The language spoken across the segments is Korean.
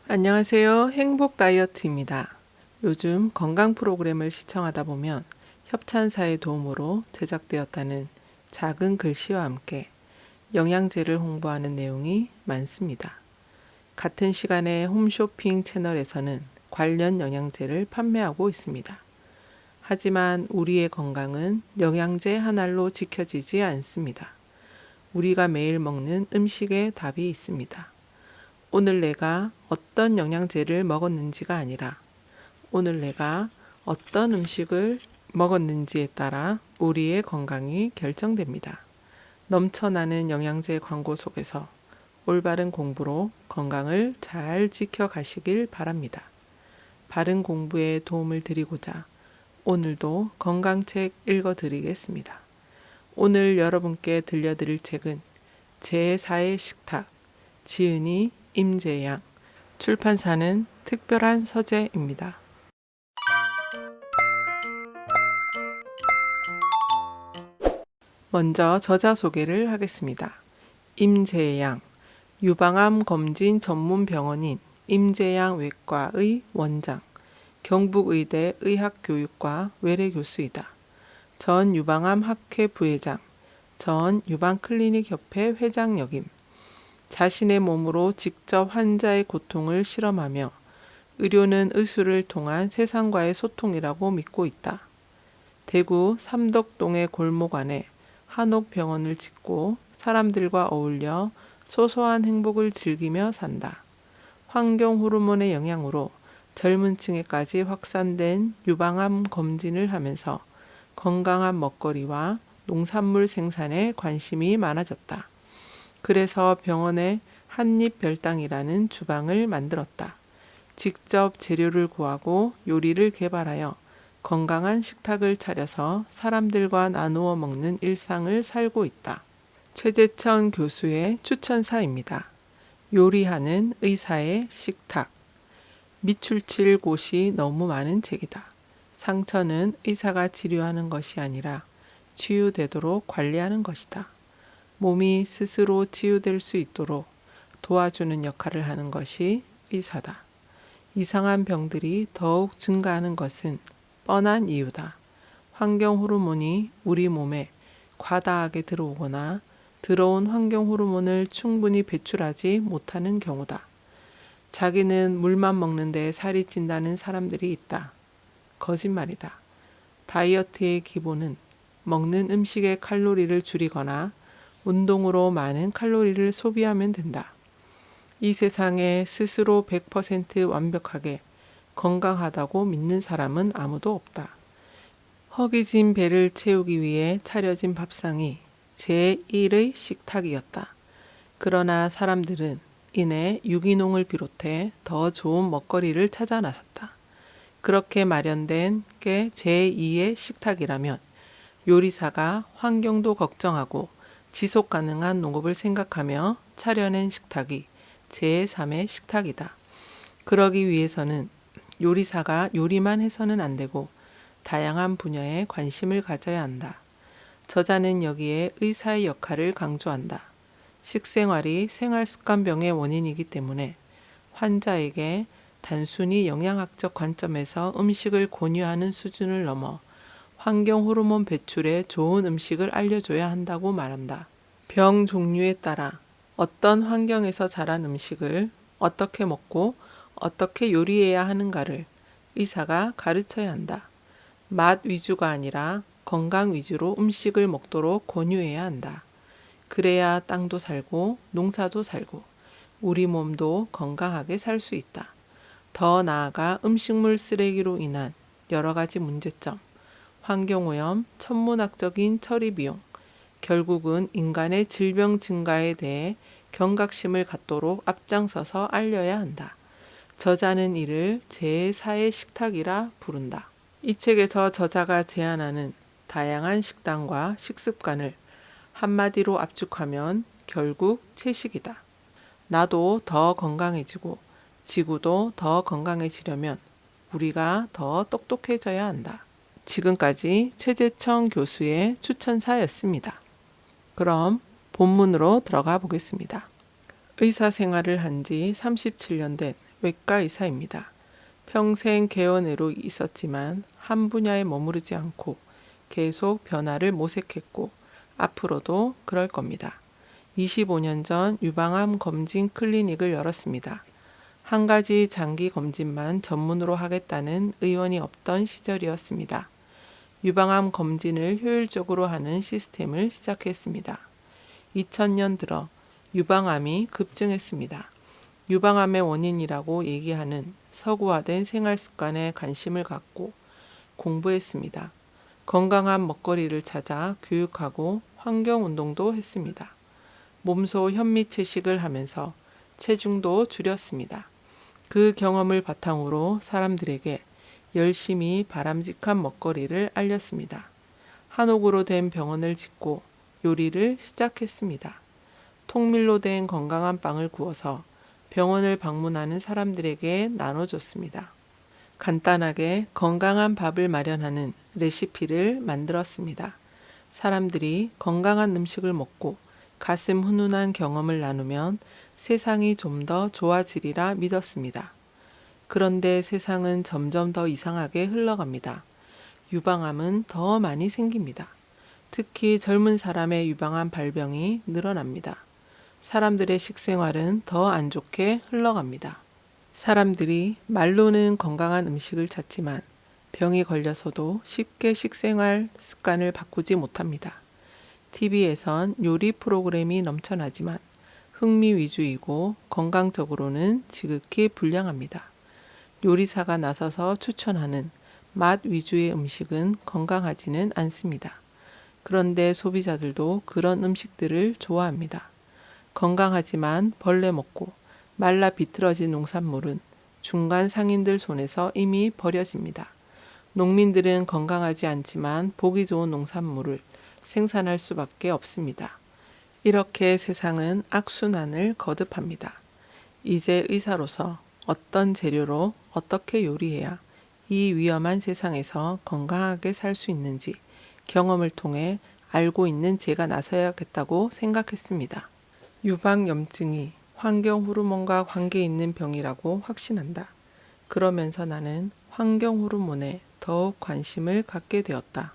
안녕하세요. 행복 다이어트입니다. 요즘 건강 프로그램을 시청하다 보면 협찬사의 도움으로 제작되었다는 작은 글씨와 함께 영양제를 홍보하는 내용이 많습니다. 같은 시간에 홈쇼핑 채널에서는 관련 영양제를 판매하고 있습니다. 하지만 우리의 건강은 영양제 한 알로 지켜지지 않습니다. 우리가 매일 먹는 음식에 답이 있습니다. 오늘 내가 어떤 영양제를 먹었는지가 아니라 오늘 내가 어떤 음식을 먹었는지에 따라 우리의 건강이 결정됩니다. 넘쳐나는 영양제 광고 속에서 올바른 공부로 건강을 잘 지켜가시길 바랍니다. 바른 공부에 도움을 드리고자 오늘도 건강책 읽어드리겠습니다. 오늘 여러분께 들려드릴 책은 제4의 식탁, 지은이 임재양, 출판사는 특별한 서재입니다. 먼저 저자 소개를 하겠습니다. 임재양, 유방암 검진 전문 병원인 임재양 외과의 원장, 경북의대 의학교육과 외래교수이다. 전 유방암 학회 부회장, 전 유방클리닉협회 회장 역임. 자신의 몸으로 직접 환자의 고통을 실험하며 의료는 의술을 통한 세상과의 소통이라고 믿고 있다. 대구 삼덕동의 골목 안에 한옥병원을 짓고 사람들과 어울려 소소한 행복을 즐기며 산다. 환경 호르몬의 영향으로 젊은 층에까지 확산된 유방암 검진을 하면서 건강한 먹거리와 농산물 생산에 관심이 많아졌다. 그래서 병원에 한입별당이라는 주방을 만들었다. 직접 재료를 구하고 요리를 개발하여 건강한 식탁을 차려서 사람들과 나누어 먹는 일상을 살고 있다. 최재천 교수의 추천사입니다. 요리하는 의사의 식탁. 밑줄칠 곳이 너무 많은 책이다. 상처는 의사가 치료하는 것이 아니라 치유되도록 관리하는 것이다. 몸이 스스로 치유될 수 있도록 도와주는 역할을 하는 것이 의사다. 이상한 병들이 더욱 증가하는 것은 뻔한 이유다. 환경 호르몬이 우리 몸에 과다하게 들어오거나 들어온 환경 호르몬을 충분히 배출하지 못하는 경우다. 자기는 물만 먹는데 살이 찐다는 사람들이 있다. 거짓말이다. 다이어트의 기본은 먹는 음식의 칼로리를 줄이거나 운동으로 많은 칼로리를 소비하면 된다. 이 세상에 스스로 100% 완벽하게 건강하다고 믿는 사람은 아무도 없다. 허기진 배를 채우기 위해 차려진 밥상이 제1의 식탁이었다. 그러나 사람들은 이내 유기농을 비롯해 더 좋은 먹거리를 찾아 나섰다. 그렇게 마련된 게 제2의 식탁이라면 요리사가 환경도 걱정하고 지속 가능한 농업을 생각하며 차려낸 식탁이 제3의 식탁이다. 그러기 위해서는 요리사가 요리만 해서는 안 되고 다양한 분야에 관심을 가져야 한다. 저자는 여기에 의사의 역할을 강조한다. 식생활이 생활습관병의 원인이기 때문에 환자에게 단순히 영양학적 관점에서 음식을 권유하는 수준을 넘어 환경 호르몬 배출에 좋은 음식을 알려줘야 한다고 말한다. 병 종류에 따라 어떤 환경에서 자란 음식을 어떻게 먹고 어떻게 요리해야 하는가를 의사가 가르쳐야 한다. 맛 위주가 아니라 건강 위주로 음식을 먹도록 권유해야 한다. 그래야 땅도 살고 농사도 살고 우리 몸도 건강하게 살 수 있다. 더 나아가 음식물 쓰레기로 인한 여러 가지 문제점, 환경오염, 천문학적인 처리 비용, 결국은 인간의 질병 증가에 대해 경각심을 갖도록 앞장서서 알려야 한다. 저자는 이를 제4의 식탁이라 부른다. 이 책에서 저자가 제안하는 다양한 식단과 식습관을 한마디로 압축하면 결국 채식이다. 나도 더 건강해지고 지구도 더 건강해지려면 우리가 더 똑똑해져야 한다. 지금까지 최재천 교수의 추천사였습니다. 그럼 본문으로 들어가 보겠습니다. 의사 생활을 한 지 37년 된 외과 의사입니다. 평생 개원으로 있었지만 한 분야에 머무르지 않고 계속 변화를 모색했고 앞으로도 그럴 겁니다. 25년 전 유방암 검진 클리닉을 열었습니다. 한 가지 장기 검진만 전문으로 하겠다는 의원이 없던 시절이었습니다. 유방암 검진을 효율적으로 하는 시스템을 시작했습니다. 2000년 들어 유방암이 급증했습니다. 유방암의 원인이라고 얘기하는 서구화된 생활습관에 관심을 갖고 공부했습니다. 건강한 먹거리를 찾아 교육하고 환경운동도 했습니다. 몸소 현미채식을 하면서 체중도 줄였습니다. 그 경험을 바탕으로 사람들에게 열심히 바람직한 먹거리를 알렸습니다. 한옥으로 된 병원을 짓고 요리를 시작했습니다. 통밀로 된 건강한 빵을 구워서 병원을 방문하는 사람들에게 나눠줬습니다. 간단하게 건강한 밥을 마련하는 레시피를 만들었습니다. 사람들이 건강한 음식을 먹고 가슴 훈훈한 경험을 나누면 세상이 좀 더 좋아지리라 믿었습니다. 그런데 세상은 점점 더 이상하게 흘러갑니다. 유방암은 더 많이 생깁니다. 특히 젊은 사람의 유방암 발병이 늘어납니다. 사람들의 식생활은 더 안 좋게 흘러갑니다. 사람들이 말로는 건강한 음식을 찾지만 병이 걸려서도 쉽게 식생활 습관을 바꾸지 못합니다. TV에선 요리 프로그램이 넘쳐나지만 흥미 위주이고 건강적으로는 지극히 불량합니다. 요리사가 나서서 추천하는 맛 위주의 음식은 건강하지는 않습니다. 그런데 소비자들도 그런 음식들을 좋아합니다. 건강하지만 벌레 먹고 말라 비틀어진 농산물은 중간 상인들 손에서 이미 버려집니다. 농민들은 건강하지 않지만 보기 좋은 농산물을 생산할 수밖에 없습니다. 이렇게 세상은 악순환을 거듭합니다. 이제 의사로서 어떤 재료로 어떻게 요리해야 이 위험한 세상에서 건강하게 살 수 있는지 경험을 통해 알고 있는 제가 나서야겠다고 생각했습니다. 유방염증이 환경 호르몬과 관계 있는 병이라고 확신한다. 그러면서 나는 환경 호르몬에 더욱 관심을 갖게 되었다.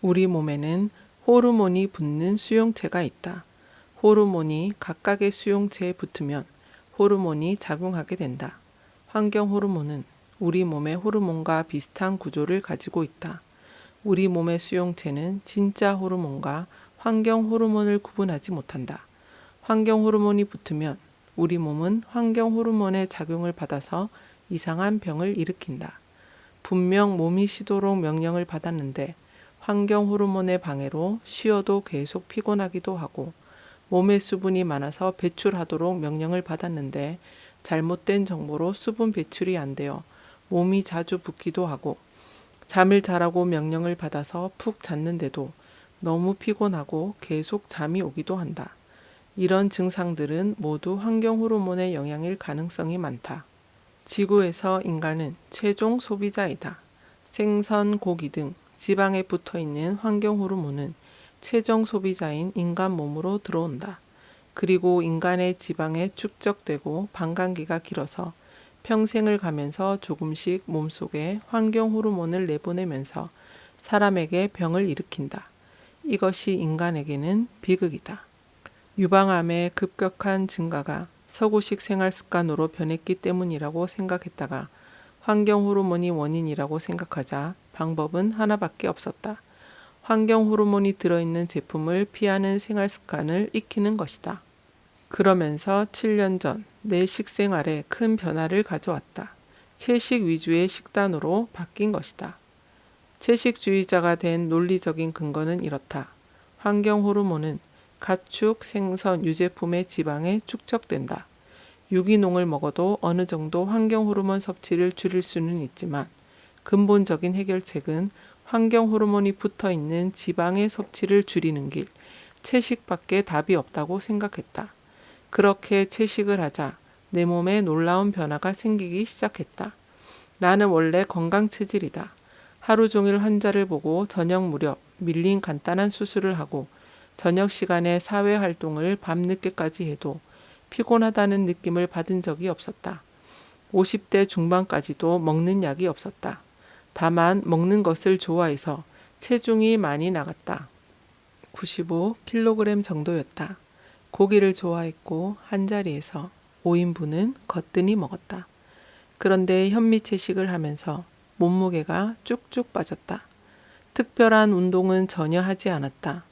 우리 몸에는 호르몬이 붙는 수용체가 있다. 호르몬이 각각의 수용체에 붙으면 호르몬이 작용하게 된다. 환경 호르몬은 우리 몸의 호르몬과 비슷한 구조를 가지고 있다. 우리 몸의 수용체는 진짜 호르몬과 환경 호르몬을 구분하지 못한다. 환경 호르몬이 붙으면 우리 몸은 환경 호르몬의 작용을 받아서 이상한 병을 일으킨다. 분명 몸이 쉬도록 명령을 받았는데 환경 호르몬의 방해로 쉬어도 계속 피곤하기도 하고 몸에 수분이 많아서 배출하도록 명령을 받았는데 잘못된 정보로 수분 배출이 안 되어 몸이 자주 붓기도 하고 잠을 자라고 명령을 받아서 푹 잤는데도 너무 피곤하고 계속 잠이 오기도 한다. 이런 증상들은 모두 환경 호르몬의 영향일 가능성이 많다. 지구에서 인간은 최종 소비자이다. 생선, 고기 등 지방에 붙어있는 환경 호르몬은 최종 소비자인 인간 몸으로 들어온다. 그리고 인간의 지방에 축적되고 방광기가 길어서 평생을 가면서 조금씩 몸속에 환경 호르몬을 내보내면서 사람에게 병을 일으킨다. 이것이 인간에게는 비극이다. 유방암의 급격한 증가가 서구식 생활 습관으로 변했기 때문이라고 생각했다가 환경 호르몬이 원인이라고 생각하자 방법은 하나밖에 없었다. 환경 호르몬이 들어있는 제품을 피하는 생활 습관을 익히는 것이다. 그러면서 7년 전 내 식생활에 큰 변화를 가져왔다. 채식 위주의 식단으로 바뀐 것이다. 채식주의자가 된 논리적인 근거는 이렇다. 환경 호르몬은 가축, 생선, 유제품의 지방에 축적된다. 유기농을 먹어도 어느 정도 환경 호르몬 섭취를 줄일 수는 있지만 근본적인 해결책은 환경 호르몬이 붙어 있는 지방의 섭취를 줄이는 길, 채식밖에 답이 없다고 생각했다. 그렇게 채식을 하자 내 몸에 놀라운 변화가 생기기 시작했다. 나는 원래 건강 체질이다. 하루 종일 환자를 보고 저녁 무렵 밀린 간단한 수술을 하고 저녁 시간에 사회 활동을 밤늦게까지 해도 피곤하다는 느낌을 받은 적이 없었다. 50대 중반까지도 먹는 약이 없었다. 다만 먹는 것을 좋아해서 체중이 많이 나갔다. 95kg 정도였다. 고기를 좋아했고 한자리에서 5인분은 거뜬히 먹었다. 그런데 현미채식을 하면서 몸무게가 쭉쭉 빠졌다. 특별한 운동은 전혀 하지 않았다.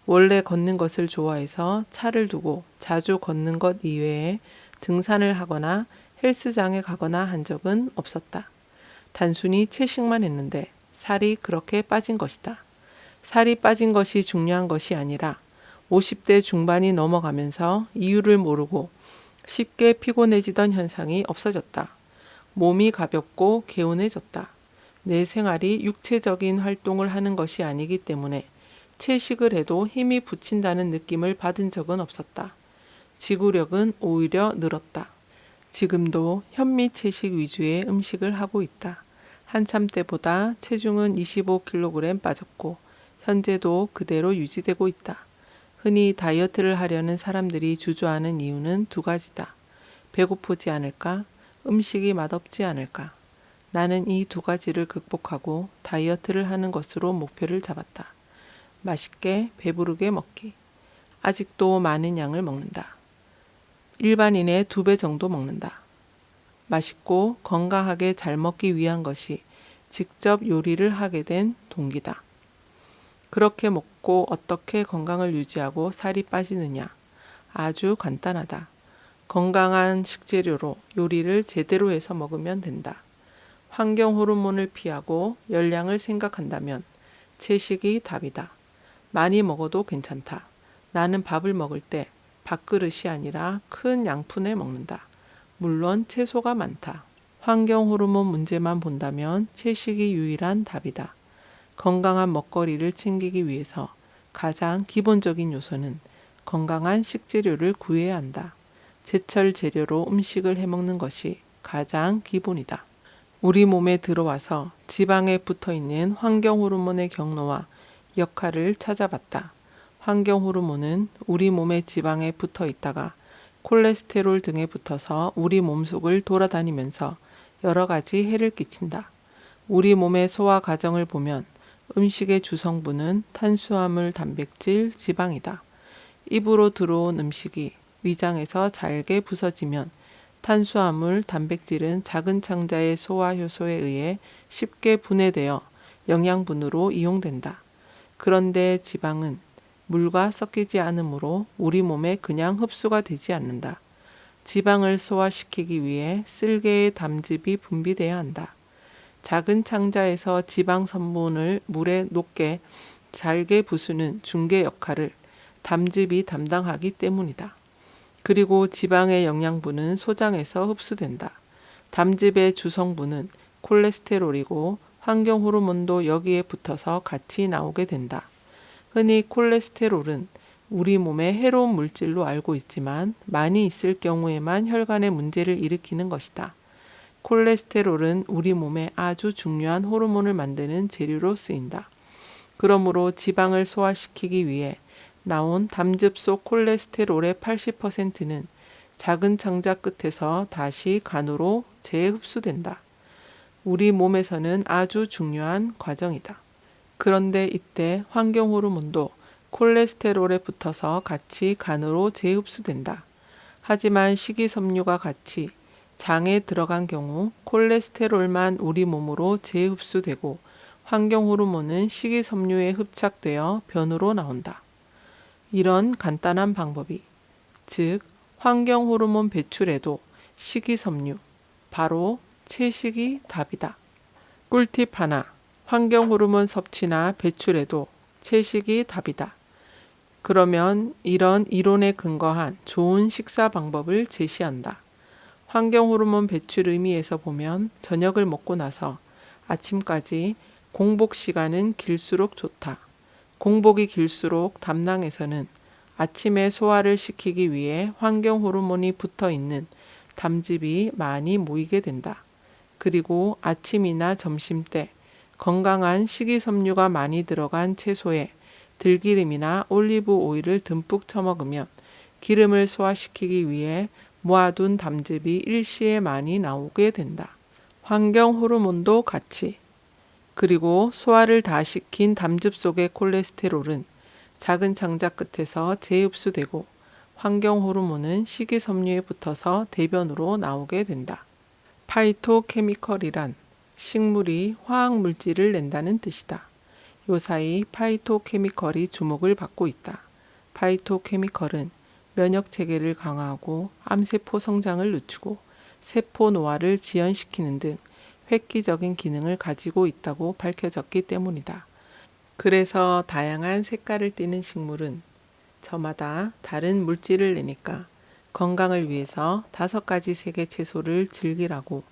원래 걷는 것을 좋아해서 차를 두고 자주 걷는 것 이외에 등산을 하거나 헬스장에 가거나 한 적은 없었다. 단순히 채식만 했는데 살이 그렇게 빠진 것이다. 살이 빠진 것이 중요한 것이 아니라 50대 중반이 넘어가면서 이유를 모르고 쉽게 피곤해지던 현상이 없어졌다. 몸이 가볍고 개운해졌다. 내 생활이 육체적인 활동을 하는 것이 아니기 때문에 채식을 해도 힘이 붙인다는 느낌을 받은 적은 없었다. 지구력은 오히려 늘었다. 지금도 현미채식 위주의 음식을 하고 있다. 한참 때보다 체중은 25kg 빠졌고 현재도 그대로 유지되고 있다. 흔히 다이어트를 하려는 사람들이 주저하는 이유는 두 가지다. 배고프지 않을까? 음식이 맛없지 않을까? 나는 이 두 가지를 극복하고 다이어트를 하는 것으로 목표를 잡았다. 맛있게 배부르게 먹기. 아직도 많은 양을 먹는다. 일반인의 2배 정도 먹는다. 맛있고 건강하게 잘 먹기 위한 것이 직접 요리를 하게 된 동기다. 그렇게 먹고 어떻게 건강을 유지하고 살이 빠지느냐? 아주 간단하다. 건강한 식재료로 요리를 제대로 해서 먹으면 된다. 환경 호르몬을 피하고 열량을 생각한다면 채식이 답이다. 많이 먹어도 괜찮다. 나는 밥을 먹을 때 밥그릇이 아니라 큰 양푼에 먹는다. 물론 채소가 많다. 환경 호르몬 문제만 본다면 채식이 유일한 답이다. 건강한 먹거리를 챙기기 위해서 가장 기본적인 요소는 건강한 식재료를 구해야 한다. 제철 재료로 음식을 해먹는 것이 가장 기본이다. 우리 몸에 들어와서 지방에 붙어있는 환경 호르몬의 경로와 역할을 찾아봤다. 환경 호르몬은 우리 몸의 지방에 붙어 있다가 콜레스테롤 등에 붙어서 우리 몸속을 돌아다니면서 여러 가지 해를 끼친다. 우리 몸의 소화 과정을 보면 음식의 주성분은 탄수화물, 단백질, 지방이다. 입으로 들어온 음식이 위장에서 잘게 부서지면 탄수화물, 단백질은 작은 창자의 소화 효소에 의해 쉽게 분해되어 영양분으로 이용된다. 그런데 지방은 물과 섞이지 않으므로 우리 몸에 그냥 흡수가 되지 않는다. 지방을 소화시키기 위해 쓸개의 담즙이 분비돼야 한다. 작은 창자에서 지방 성분을 물에 녹게 잘게 부수는 중개 역할을 담즙이 담당하기 때문이다. 그리고 지방의 영양분은 소장에서 흡수된다. 담즙의 주성분은 콜레스테롤이고 환경 호르몬도 여기에 붙어서 같이 나오게 된다. 흔히 콜레스테롤은 우리 몸에 해로운 물질로 알고 있지만 많이 있을 경우에만 혈관에 문제를 일으키는 것이다. 콜레스테롤은 우리 몸에 아주 중요한 호르몬을 만드는 재료로 쓰인다. 그러므로 지방을 소화시키기 위해 나온 담즙 속 콜레스테롤의 80%는 작은 창자 끝에서 다시 간으로 재흡수된다. 우리 몸에서는 아주 중요한 과정이다. 그런데 이때 환경 호르몬도 콜레스테롤에 붙어서 같이 간으로 재흡수된다. 하지만 식이섬유가 같이 장에 들어간 경우 콜레스테롤만 우리 몸으로 재흡수되고 환경 호르몬은 식이섬유에 흡착되어 변으로 나온다. 이런 간단한 방법이, 즉 환경 호르몬 배출에도 식이섬유, 바로 채식이 답이다. 꿀팁 하나, 환경 호르몬 섭취나 배출에도 채식이 답이다. 그러면 이런 이론에 근거한 좋은 식사 방법을 제시한다. 환경 호르몬 배출 의미에서 보면 저녁을 먹고 나서 아침까지 공복 시간은 길수록 좋다. 공복이 길수록 담낭에서는 아침에 소화를 시키기 위해 환경 호르몬이 붙어 있는 담즙이 많이 모이게 된다. 그리고 아침이나 점심때 건강한 식이섬유가 많이 들어간 채소에 들기름이나 올리브 오일을 듬뿍 쳐먹으면 기름을 소화시키기 위해 모아둔 담즙이 일시에 많이 나오게 된다. 환경 호르몬도 같이. 그리고 소화를 다 시킨 담즙 속의 콜레스테롤은 작은 창자 끝에서 재흡수되고 환경 호르몬은 식이섬유에 붙어서 대변으로 나오게 된다. 파이토케미컬이란 식물이 화학 물질을 낸다는 뜻이다. 요사이 파이토케미컬이 주목을 받고 있다. 파이토케미컬은 면역 체계를 강화하고 암세포 성장을 늦추고 세포 노화를 지연시키는 등 획기적인 기능을 가지고 있다고 밝혀졌기 때문이다. 그래서 다양한 색깔을 띠는 식물은 저마다 다른 물질을 내니까 건강을 위해서 5가지 색의 채소를 즐기라고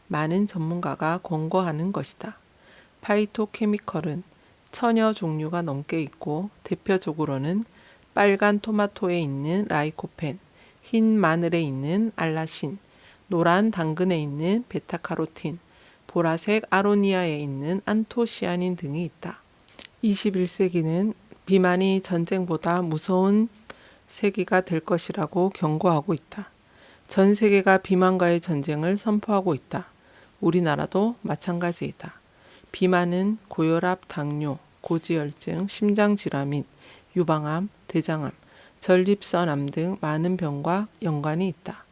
많은 전문가가 권고하는 것이다. 파이토케미컬은 천여 종류가 넘게 있고 대표적으로는 빨간 토마토에 있는 라이코펜, 흰 마늘에 있는 알라신, 노란 당근에 있는 베타카로틴, 보라색 아로니아에 있는 안토시아닌 등이 있다. 21세기는 비만이 전쟁보다 무서운 세기가 될 것이라고 경고하고 있다. 전 세계가 비만과의 전쟁을 선포하고 있다. 우리나라도 마찬가지이다. 비만은 고혈압, 당뇨, 고지혈증, 심장질환 및 유방암, 대장암, 전립선암 등 많은 병과 연관이 있다.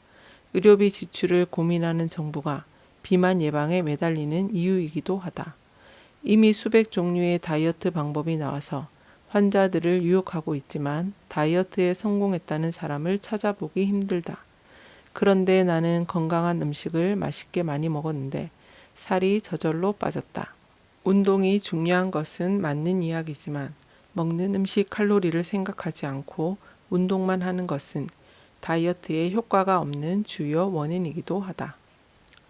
의료비 지출을 고민하는 정부가 비만 예방에 매달리는 이유이기도 하다. 이미 수백 종류의 다이어트 방법이 나와서 환자들을 유혹하고 있지만 다이어트에 성공했다는 사람을 찾아보기 힘들다. 그런데 나는 건강한 음식을 맛있게 많이 먹었는데 살이 저절로 빠졌다. 운동이 중요한 것은 맞는 이야기지만 먹는 음식 칼로리를 생각하지 않고 운동만 하는 것은 다이어트에 효과가 없는 주요 원인이기도 하다.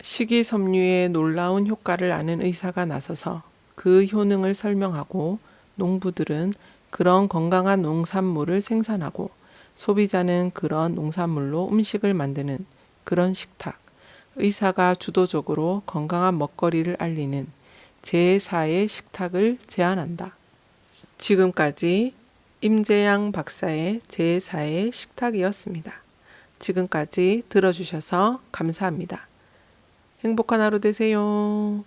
식이섬유의 놀라운 효과를 아는 의사가 나서서 그 효능을 설명하고 농부들은 그런 건강한 농산물을 생산하고 소비자는 그런 농산물로 음식을 만드는 그런 식탁, 의사가 주도적으로 건강한 먹거리를 알리는 제4의 식탁을 제안한다. 지금까지 임재양 박사의 제4의 식탁이었습니다. 지금까지 들어주셔서 감사합니다. 행복한 하루 되세요.